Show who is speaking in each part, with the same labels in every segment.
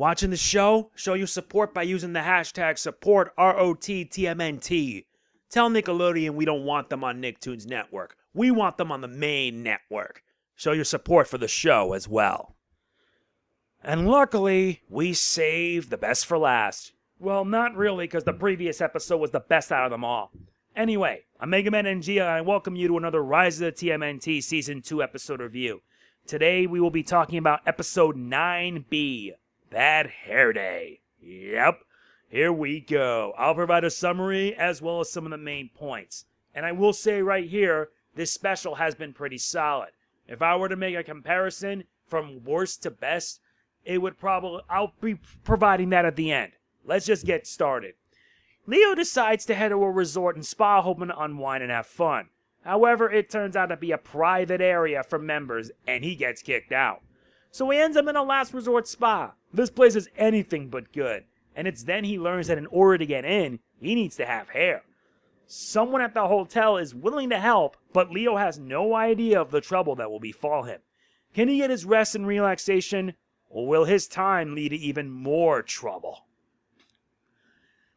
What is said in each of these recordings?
Speaker 1: Watching the show? Show your support by using the hashtag support ROTTMNT. Tell Nickelodeon we don't want them on Nicktoons Network. We want them on the main network. Show your support for the show as well. And luckily, we saved the best for last. Well, not really, because the previous episode was the best out of them all. Anyway, I'm MegamanNG, and I welcome you to another Rise of the TMNT Season 2 episode review. Today, we will be talking about Episode 9B, Bad Hair Day. Yep, here we go. I'll provide a summary as well as some of the main points. And I will say right here, this special has been pretty solid. If I were to make a comparison from worst to best, I'll be providing that at the end. Let's just get started. Leo decides to head to a resort and spa hoping to unwind and have fun. However, it turns out to be a private area for members and he gets kicked out. So he ends up in a last resort spa. This place is anything but good. And it's then he learns that in order to get in, he needs to have hair. Someone at the hotel is willing to help, but Leo has no idea of the trouble that will befall him. Can he get his rest and relaxation, or will his time lead to even more trouble?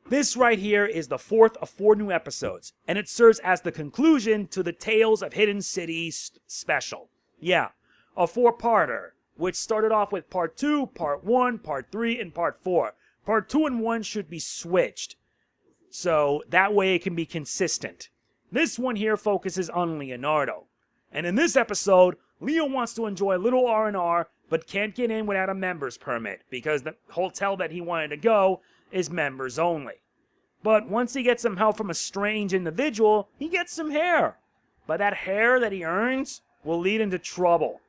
Speaker 1: This right here is the fourth of 4 new episodes, and it serves as the conclusion to the Tales of Hidden Cities special. Yeah, a 4-parter, which started off with Part 2, Part 1, Part 3, and Part 4. Part 2 and 1 should be switched, so that way it can be consistent. This one here focuses on Leonardo. And in this episode, Leo wants to enjoy a little R&R, but can't get in without a member's permit, because the hotel that he wanted to go is members only. But once he gets some help from a strange individual, he gets some hair. But that hair that he earns will lead into trouble.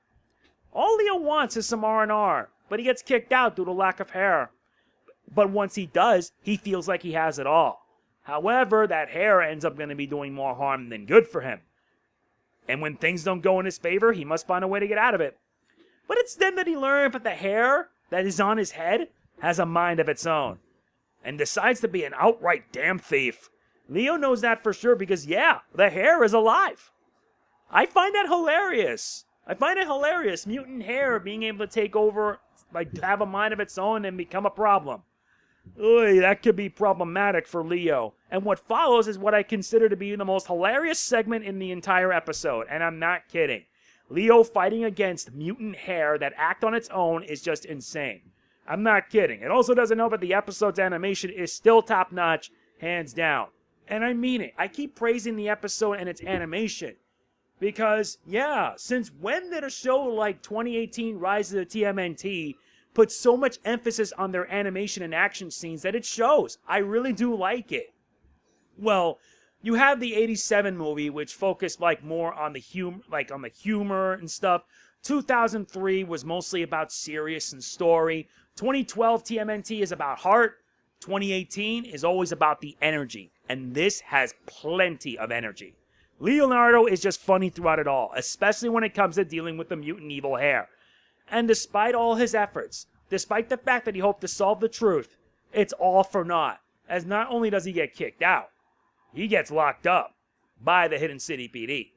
Speaker 1: All Leo wants is some R&R, but he gets kicked out due to lack of hair. But once he does, he feels like he has it all. However, that hair ends up going to be doing more harm than good for him. And when things don't go in his favor, he must find a way to get out of it. But it's then that he learns that the hair that is on his head has a mind of its own. And decides to be an outright damn thief. Leo knows that for sure because, yeah, the hair is alive. I find that hilarious. I find it hilarious, mutant hair being able to take over, like have a mind of its own and become a problem. Oy, that could be problematic for Leo. And what follows is what I consider to be the most hilarious segment in the entire episode, and I'm not kidding. Leo fighting against mutant hair that act on its own is just insane. I'm not kidding. It also doesn't help that the episode's animation is still top-notch, hands down. And I mean it. I keep praising the episode and its animation. Because, yeah, since when did a show like 2018 Rise of the TMNT put so much emphasis on their animation and action scenes that it shows? I really do like it. Well, you have the 87 movie, which focused more on the humor and stuff. 2003 was mostly about serious and story. 2012 TMNT is about heart. 2018 is always about the energy. And this has plenty of energy. Leonardo is just funny throughout it all, especially when it comes to dealing with the mutant evil hair. And despite all his efforts, despite the fact that he hoped to solve the truth, it's all for naught. As not only does he get kicked out, he gets locked up by the Hidden City PD.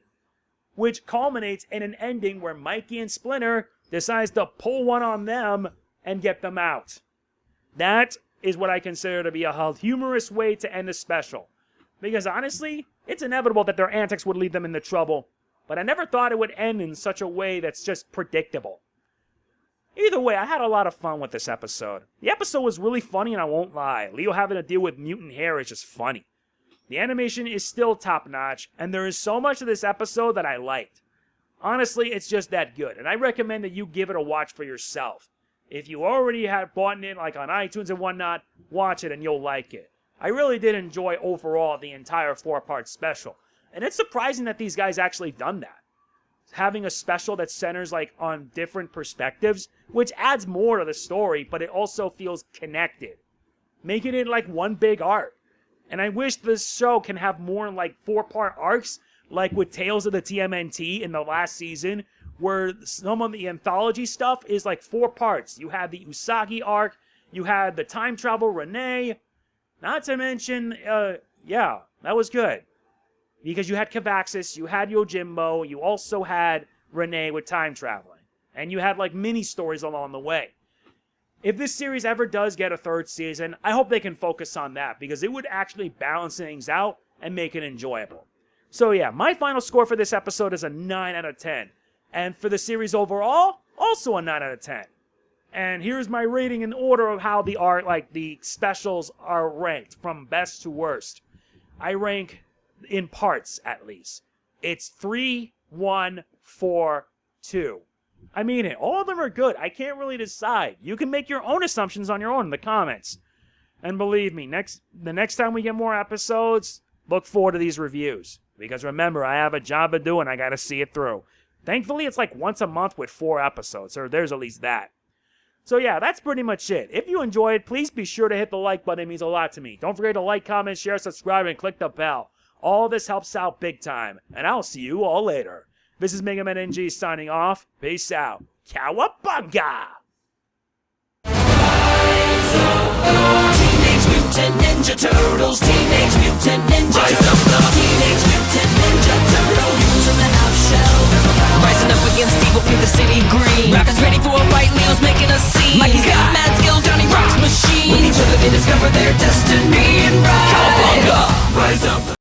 Speaker 1: Which culminates in an ending where Mikey and Splinter decides to pull one on them and get them out. That is what I consider to be a humorous way to end a special. Because honestly, it's inevitable that their antics would lead them into trouble. But I never thought it would end in such a way that's just predictable. Either way, I had a lot of fun with this episode. The episode was really funny and I won't lie. Leo having to deal with mutant hair is just funny. The animation is still top-notch, and there is so much of this episode that I liked. Honestly, it's just that good, and I recommend that you give it a watch for yourself. If you already have bought it on iTunes and whatnot, watch it and you'll like it. I really did enjoy overall the entire 4-part special, and it's surprising that these guys actually done that. Having a special that centers on different perspectives, which adds more to the story, but it also feels connected. Making it one big arc. And I wish this show can have more 4-part arcs, like with Tales of the TMNT in the last season, where some of the anthology stuff is 4 parts. You had the Usagi arc, you had the time travel Renee, not to mention, yeah, that was good. Because you had Cavaxis, you had Yojimbo, you also had Renee with time traveling. And you had mini stories along the way. If this series ever does get a third season, I hope they can focus on that because it would actually balance things out and make it enjoyable. So yeah, my final score for this episode is a 9 out of 10. And for the series overall, also a 9 out of 10. And here's my rating in order of how the specials are ranked from best to worst. I rank in parts at least. It's 3, 1, 4, 2. I mean it. All of them are good. I can't really decide. You can make your own assumptions on your own in the comments. And believe me, the next time we get more episodes, look forward to these reviews. Because remember, I have a job to do and I gotta see it through. Thankfully, it's like once a month with 4 episodes, or there's at least that. So yeah, that's pretty much it. If you enjoyed, please be sure to hit the like button. It means a lot to me. Don't forget to like, comment, share, subscribe, and click the bell. All this helps out big time. And I'll see you all later. This is MegamanNG signing off. Peace out. Cowabunga!